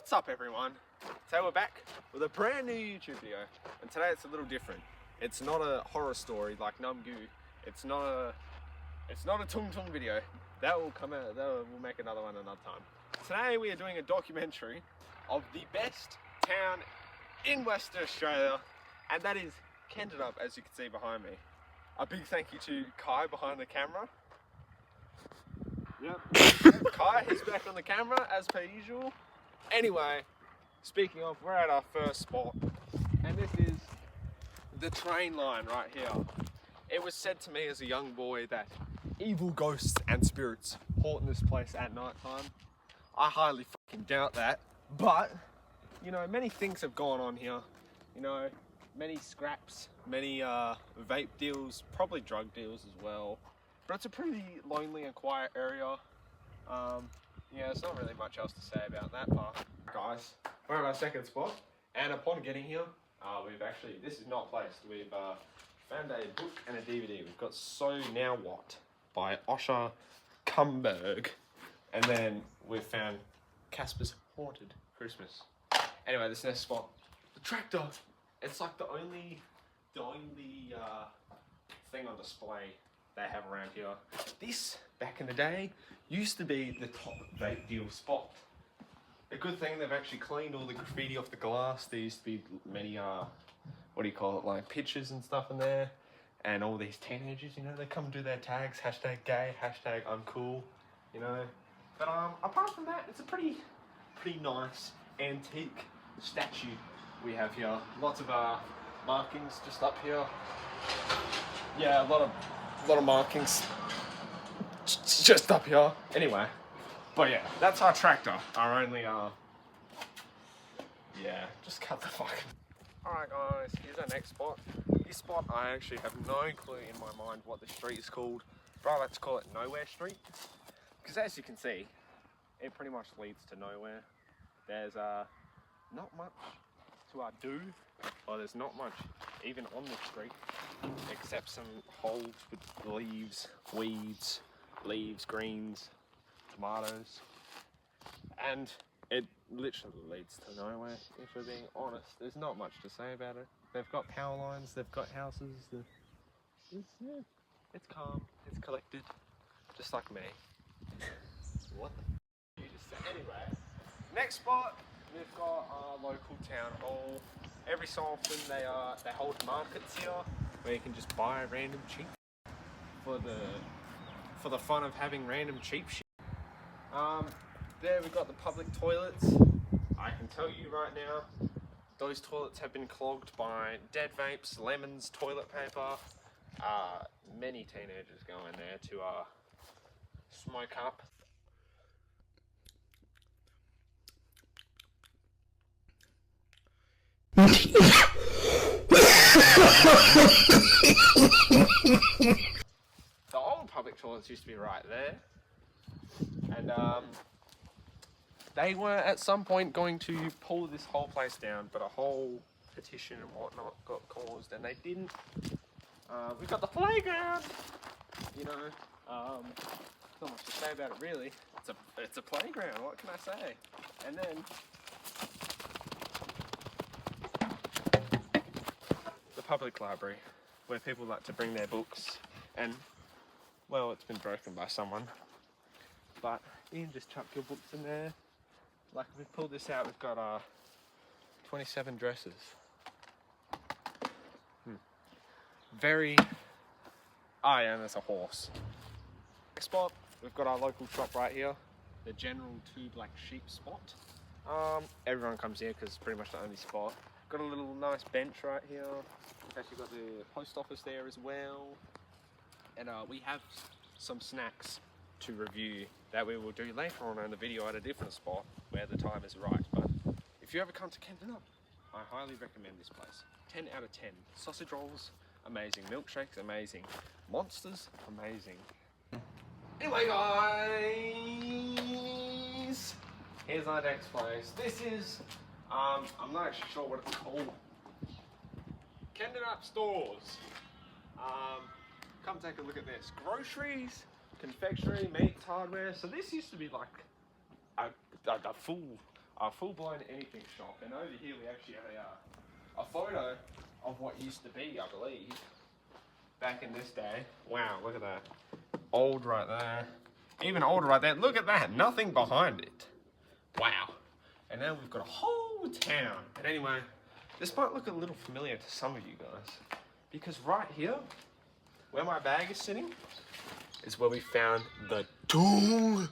What's up everyone? Today we're back with a brand new YouTube video, and today it's a little different. It's not a horror story like Numgu. It's not a Tung Tung video. That will come out, we'll make another one another time. Today we are doing a documentary of the best town in Western Australia, and that is Kendenup, as you can see behind me. A big thank you to Kai behind the camera. Yep. Kai, he's back on the camera as per usual. Anyway, speaking of, we're at our first spot, and this is the train line right here. It was said to me as a young boy that evil ghosts and spirits haunt this place at night time. I highly fucking doubt that, but you know, many things have gone on here. You know, many scraps, many vape deals, probably drug deals as well. But it's a pretty lonely and quiet area. Yeah, there's not really much else to say about that part. Guys, we're at our second spot, and upon getting here, we've actually, this is not placed, we've found a book and a DVD. We've got So Now What by Osher Kumberg, and then we've found Casper's Haunted Christmas. Anyway, this next spot, the tractor. It's like the only thing on display they have around here. This, back in the day, used to be the top vape deal spot. A good thing they've actually cleaned all the graffiti off the glass. There used to be many, what do you call it, like pictures and stuff in there. And all these teenagers, you know, they come do their tags, hashtag gay, hashtag I'm cool, you know. But apart from that, it's a pretty nice antique statue we have here. Lots of markings just up here. Yeah, a lot of markings just up here. Anyway, but yeah, that's our tractor. Our only yeah, just cut the fucking. Alright guys, here's our next spot. This spot, I actually have no clue in my mind what the street is called, but I like to call it Nowhere Street, because as you can see, it pretty much leads to nowhere. There's not much to do, or there's not much even on the street, except some holes with leaves, weeds, leaves, greens, tomatoes, and it literally leads to nowhere, if we're being honest. There's not much to say about it. They've got power lines, they've got houses, it's calm, it's collected, just like me. What the f*** you just said? Anyway, next spot, we've got our local town hall. Every so often they hold markets here where you can just buy random cheap for the fun of having random cheap shit. There we've got the public toilets. I can tell you right now, those toilets have been clogged by dead vapes, lemons, toilet paper. Many teenagers go in there to smoke up. The old public toilets used to be right there, and they were at some point going to pull this whole place down, but a whole petition and whatnot got caused, and they didn't. We've got the playground, you know. Not much to say about it really. It's a playground. What can I say? And then the public library, where people like to bring their books, and well, it's been broken by someone, but you can just chuck your books in there. Like if we pulled this out, we've got 27 dresses. Very. Oh yeah, and there's a horse. Next spot, we've got our local shop right here, the General 2 Black Sheep spot. Everyone comes here because it's pretty much the only spot. Got a little nice bench right here. We've actually got the post office there as well. And we have some snacks to review that we will do later on in the video at a different spot where the time is right. But if you ever come to Kendenup, I highly recommend this place. 10 out of 10. Sausage rolls, amazing. Milkshakes, amazing. Monsters, amazing. Anyway guys, here's our next place. This is, I'm not actually sure what it's called. Kendenup stores. Come take a look at this. Groceries, confectionery, meats, hardware. So this used to be like a full a full-blown anything shop. And over here we actually have a photo of what used to be, I believe, back in this day. Wow, look at that. Old right there. Even older right there. Look at that. Nothing behind it. Wow. And now we've got a whole town. And anyway, this might look a little familiar to some of you guys. Because right here, where my bag is sitting, is where we found the Tung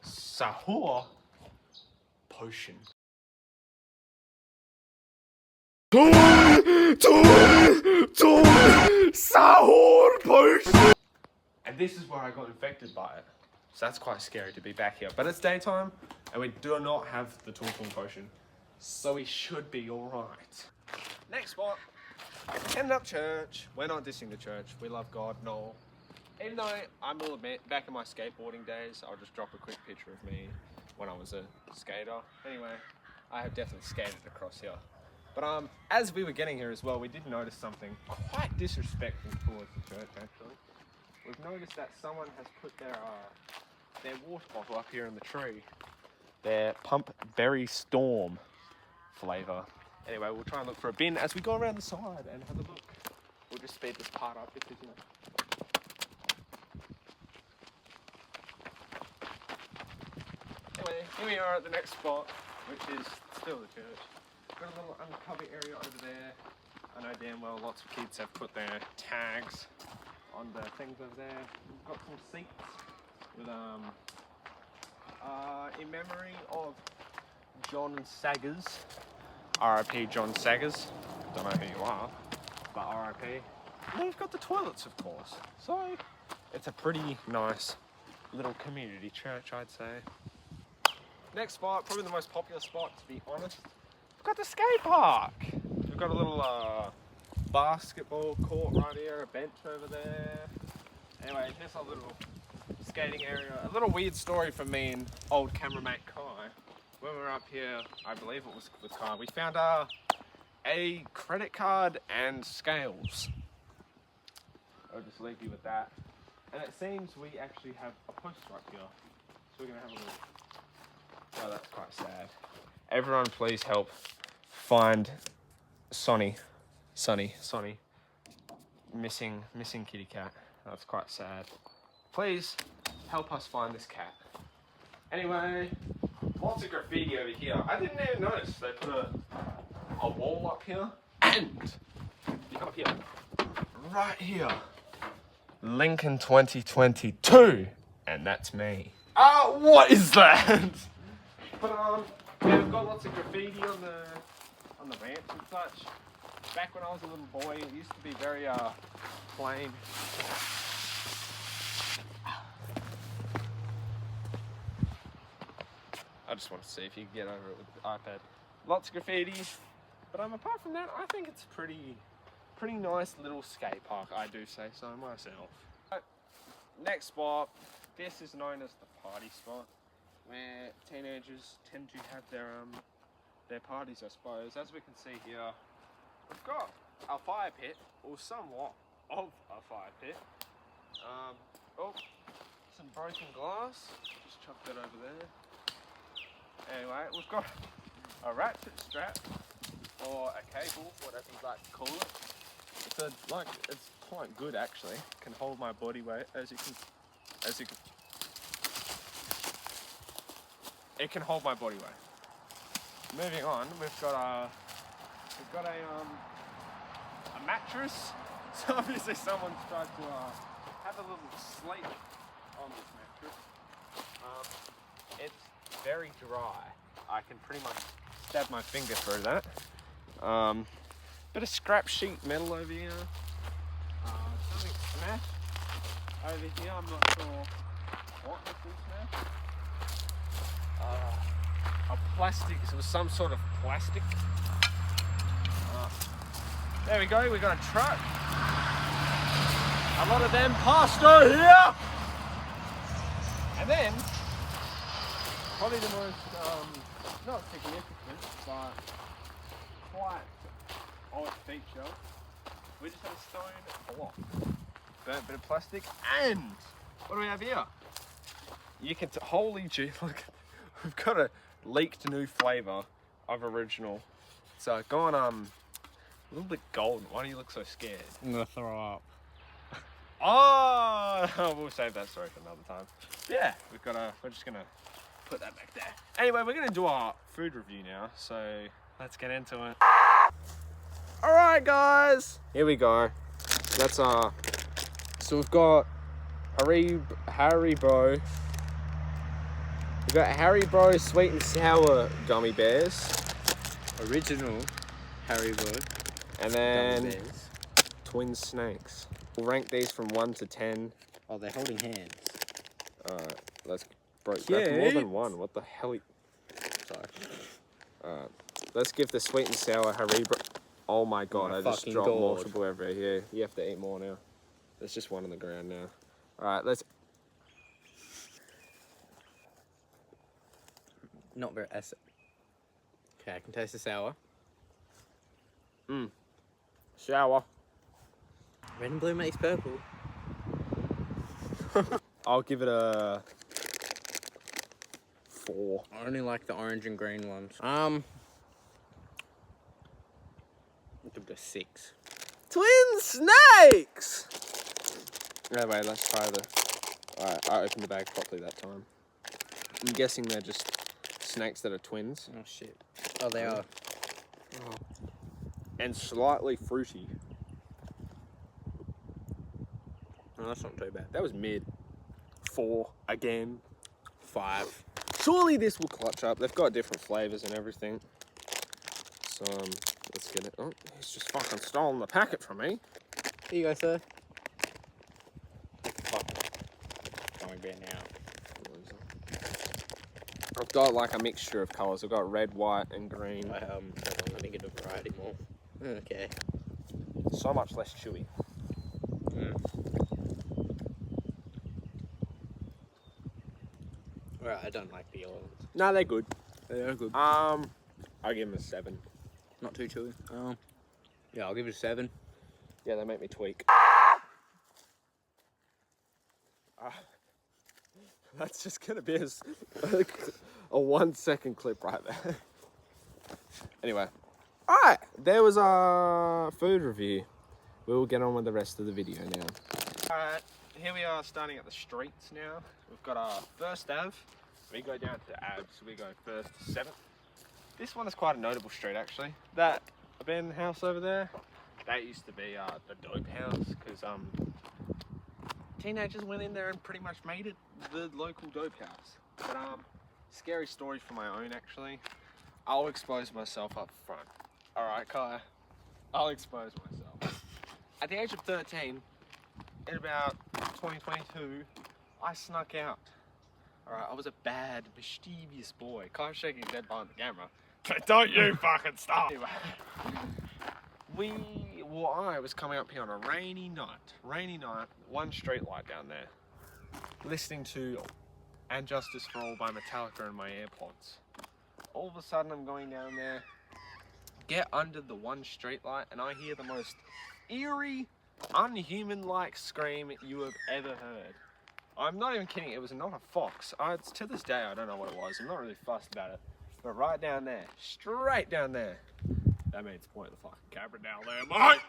Sahur potion. Tung Sahur potion! And this is where I got infected by it. So that's quite scary to be back here. But it's daytime, and we do not have the Tung potion. So we should be alright. Next spot, Kendenup Church. We're not dissing the church. We love God, no. Even though I will admit, back in my skateboarding days, I'll just drop a quick picture of me when I was a skater. Anyway, I have definitely skated across here. But as we were getting here as well, we did notice something quite disrespectful towards the church, actually. We've noticed that someone has put their water bottle up here in the tree. Their Pump Berry Storm flavour. Anyway, we'll try and look for a bin as we go around the side and have a look. We'll just speed this part up because, you know. Anyway, here we are at the next spot, which is still the church. Got a little uncovered area over there. I know damn well lots of kids have put their tags on the things over there. We've got some seats with in memory of John Saggers. R.I.P. John Saggers. Don't know who you are, but R.I.P. And we've got the toilets, of course. So it's a pretty nice little community church, I'd say. Next spot, probably the most popular spot, to be honest. We've got the skate park. We've got a little basketball court right here, a bench over there. Anyway, just a little skating area. A little weird story from me and old cameraman Kai. When we were up here, I believe it was with Kai, we found a credit card and scales. I'll just leave you with that. And it seems we actually have a poster up here. So we're gonna have a look. Oh, that's quite sad. Everyone please help find Sonny. Missing kitty cat. That's quite sad. Please help us find this cat. Anyway, lots of graffiti over here. I didn't even notice they put a wall up here. And you come up here. Right here. Lincoln 2022. And that's me. What is that? But yeah, we've got lots of graffiti on the ramps and such. Back when I was a little boy, it used to be very plain. I just want to see if you can get over it with the iPad. Lots of graffiti, but apart from that, I think it's pretty nice little skate park. I do say so myself. Next spot, this is known as the party spot, where teenagers tend to have their parties, I suppose. As we can see here, we've got a fire pit, or somewhat of a fire pit. Oh, some broken glass. Just chuck that over there. Anyway, we've got a ratchet strap, or a cable, whatever you'd like to call it. It's quite good actually. It can hold my body weight, it can hold my body weight. Moving on, we've got a mattress. So obviously someone's tried to have a little sleep on this mattress. It's very dry. I can pretty much stab my finger through that. Bit of scrap sheet metal over here. Something smashed over here. I'm not sure what this is smashed. A plastic. It was some sort of plastic. There we go. We got a truck. A lot of them passed over here. And then, probably the most not significant, but quite odd feature. We just have a stone block, burnt bit of plastic, and what do we have here? you can, holy gee, look, we've got a leaked new flavour of original. So going a little bit golden. Why do you look so scared? I'm gonna throw up. Oh, we'll save that story for another time. Yeah, we're just gonna put that back there. Anyway, we're gonna do our food review now, so let's get into it. All right, guys, here we go. That's so we've got Haribo. We've got Haribo sweet and sour gummy bears. Original Haribo. And then Gummy bears. twin snakes. We'll rank these from 1 to 10. Oh, they're holding hands. Let's break Cute. that's more than one. What the hell? Sorry. Let's give the sweet and sour Haribo. Oh my god, I just dropped multiple over here. You have to eat more now. There's just one on the ground now. Alright, let's... Not very acid. Okay, I can taste the sour. Sour. Red and blue makes purple. I'll give it a 4. I only like the orange and green ones. I'll give it a 6. Twin snakes! Anyway, let's try the... Alright, I opened the bag properly that time. I'm guessing they're just snakes that are twins. Oh shit. Oh, they are. Oh. And slightly fruity. Oh, that's not too bad. That was mid. 4 again. 5. Surely this will clutch up. They've got different flavors and everything. So let's get it. Oh, he's just fucking stolen the packet from me. Here you go, sir. Fuck. Gummy bear now. I've got like a mixture of colours. I've got red, white, and green. I didn't get a variety more. Okay. So much less chewy. Alright, I don't like the yellow ones. No, they're good. They're good. I'll give them a 7. Not too chewy. Yeah, I'll give it a 7. Yeah, they make me tweak. That's just gonna be a 1 second clip right there. Anyway, alright, there was our food review. We'll get on with the rest of the video now. Alright, here we are starting at the streets now. We've got our first Ave. We go down to Ave, so we go 1st to 7th. This one is quite a notable street actually. That abandoned house over there, that used to be the dope house, because teenagers went in there and pretty much made it the local dope house. But scary story for my own actually. I'll expose myself up front. Alright, Kai, I'll expose myself. At the age of 13, in about 2022, I snuck out. Alright, I was a bad, mischievous boy. Kai's shaking his head behind the camera. Don't you fucking stop! Anyway, I was coming up here on a rainy night, one street light down there, listening to And Justice for All by Metallica in my AirPods. All of a sudden I'm going down there, get under the one street light, and I hear the most eerie, unhuman-like scream you have ever heard. I'm not even kidding, it was not a fox. To this day I don't know what it was, I'm not really fussed about it. But right down there, straight down there, that means point the fucking camera down there, mate!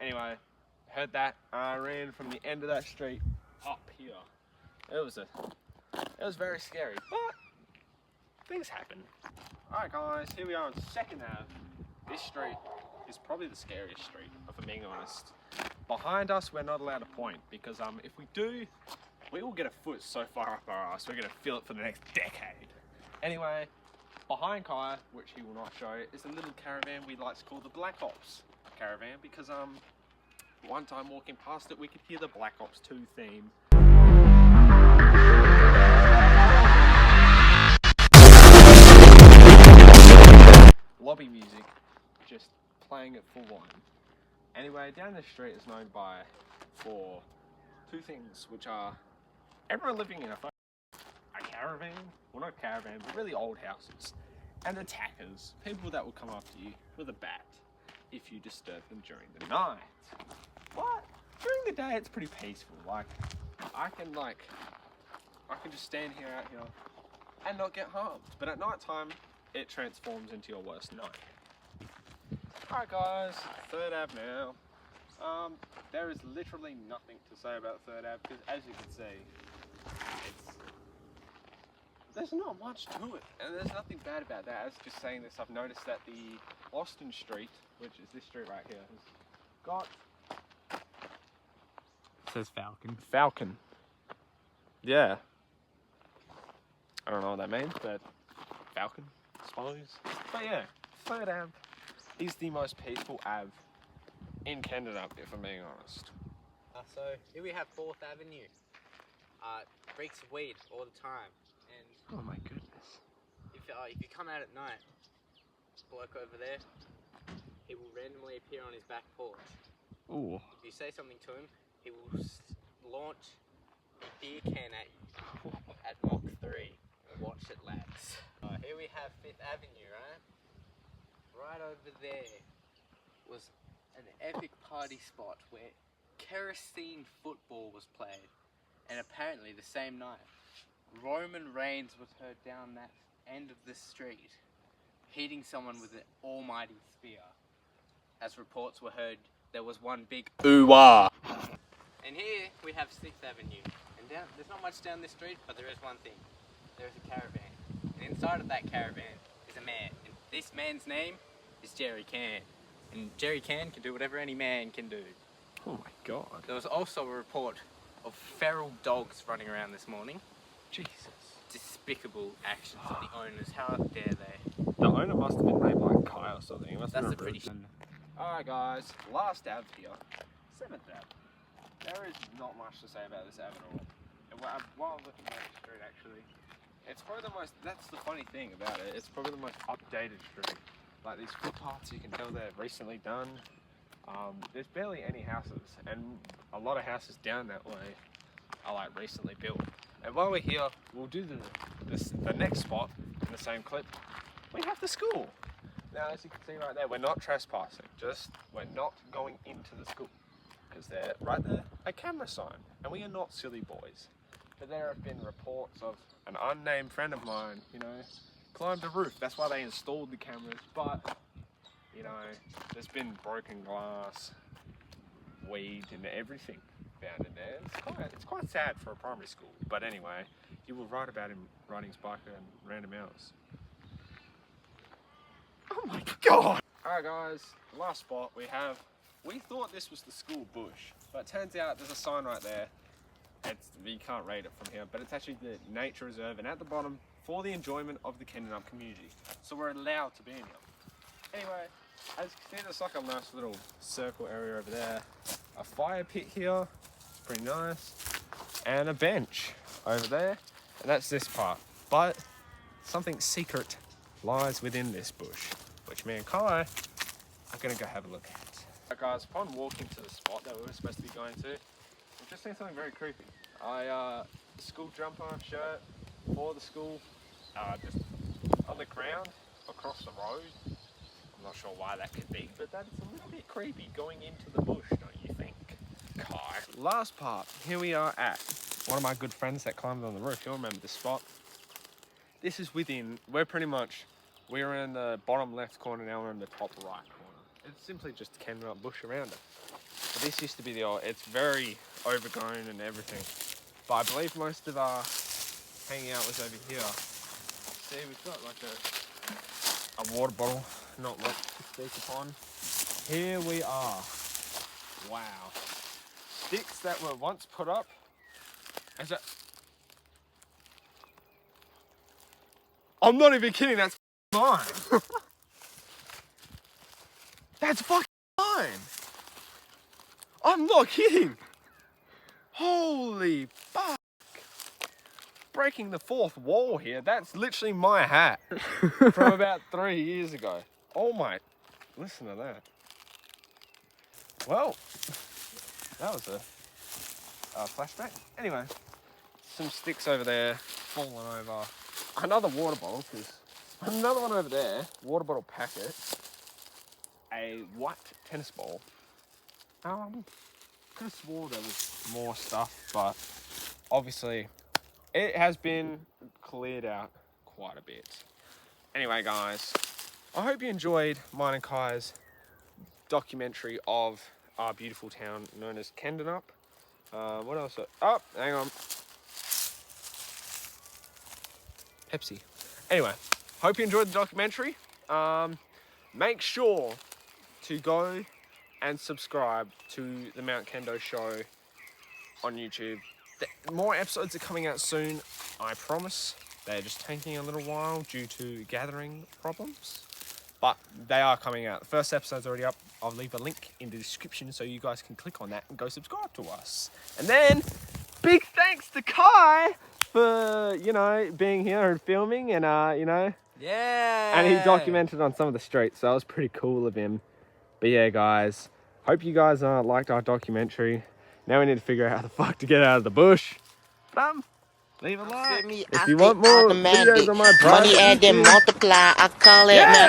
Anyway, heard that, I ran from the end of that street up here. It was very scary, but things happen. Alright guys, here we are on 2nd Ave. This street is probably the scariest street, if I'm being honest. Behind us, we're not allowed to point, because if we do, we will get a foot so far up our ass, we're going to feel it for the next decade. Anyway, behind Kai, which he will not show, is a little caravan we like to call the Black Ops caravan, because one time walking past it, we could hear the Black Ops 2 theme. Lobby music, just playing it full on. Anyway, down the street is known for 2 things, which are everyone living in a caravan, well not caravan, but really old houses, and attackers, people that will come after you with a bat if you disturb them during the night. But during the day it's pretty peaceful. Like, I can I can just stand here out here and not get harmed. But at night time, it transforms into your worst night. Alright guys, 3rd Ave now. There is literally nothing to say about 3rd Ave because as you can see, there's not much to it, and there's nothing bad about that. As just saying this, I've noticed that the Austin Street, which is this street right here, has got... It says Falcon. Falcon. Yeah. I don't know what that means, but Falcon, I suppose. But yeah, 3rd Ave is the most peaceful Ave in Kendenup, if I'm being honest. So here we have 4th Avenue. Reeks of weed all the time. And Oh my goodness. if you come out at night, bloke over there, he will randomly appear on his back porch. Ooh. If you say something to him, he will launch a beer can at you at Mach 3. Watch it, lads. Here we have 5th Avenue, right? Right over there was an epic party spot where kerosene football was played. And apparently the same night, Roman Reigns was heard down that end of the street, hitting someone with an almighty spear. As reports were heard, there was one big ooh-ah. And here we have 6th Avenue. And there's not much down this street, but there is one thing. There is a caravan. And inside of that caravan is a man. And this man's name is Jerry Can. And Jerry Can do whatever any man can do. Oh my god. There was also a report of feral dogs running around this morning. Jesus. Despicable actions of the owners. How dare they? The owner must have been named like Kai or something. He must have That's been a pretty... Alright guys, last Ave here. 7th Ave. There is not much to say about this Ave at all. And while looking at the street actually, it's probably the most, that's the funny thing about it, it's probably the most updated street. Like these footpaths, you can tell they're recently done. There's barely any houses, and a lot of houses down that way are like recently built. And while we're here, we'll do the next spot in the same clip. We have the school. Now, as you can see right there, we're not trespassing. We're not going into the school because they're right there, a camera sign, and we are not silly boys. But there have been reports of an unnamed friend of mine, climbed a roof. That's why they installed the cameras. But there's been broken glass, weed, and everything found in there. It's quite sad for a primary school. But anyway, you will write about him riding his bike around random hours. Oh my god! Alright guys, the last spot we thought this was the school bush, but it turns out there's a sign right there. You can't read it from here, but it's actually the nature reserve, and at the bottom, for the enjoyment of the Kendenup community. So we're allowed to be in here. Anyway, as you can see, there's like a nice little circle area over there. A fire pit here, pretty nice. And a bench over there, and that's this part. But something secret lies within this bush, which me and Kai are gonna go have a look at. Alright guys, upon walking to the spot that we were supposed to be going to, I've just seen something very creepy. School jumper, shirt for the school, just on the ground across the road. I'm not sure why that could be, but that's a little bit creepy going into the bush, don't you think, Kai? Last part, here we are at one of my good friends that climbed on the roof. You'll remember this spot. This is we're in the bottom left corner, now we're in the top right corner. It's simply just a Kendenup bush around it. But this used to be it's very overgrown and everything. But I believe most of our hanging out was over here. See, we've got like a water bottle, not much to speak upon. Here we are. Wow. Sticks that were once put up as a... I'm not even kidding, that's mine. That's fucking mine. I'm not kidding. Holy fuck. Breaking the fourth wall here. That's literally my hat from about 3 years ago. Oh my, listen to that. Well, that was a flashback. Anyway, some sticks over there, falling over. Another water bottle, because another one over there, water bottle packet, a white tennis ball. Could have swore there was more stuff, but obviously it has been cleared out quite a bit. Anyway, guys, I hope you enjoyed mine and Kai's documentary of our beautiful town known as Kendenup. What else? Oh, hang on. Pepsi. Anyway, hope you enjoyed the documentary. Make sure to go and subscribe to the Mount Kendo Show on YouTube. More episodes are coming out soon, I promise. They're just taking a little while due to gathering problems, but they are coming out. The first episode's already up. I'll leave a link in the description so you guys can click on that and go subscribe to us. And then, big thanks to Kai for, you know, being here and filming and, you know. Yeah. And he documented on some of the streets, so that was pretty cool of him. But yeah, guys, hope you guys liked our documentary. Now we need to figure out how the fuck to get out of the bush. Leave a like. If you want more videos on my private money add and YouTube. multiply, I call it Yeah. man.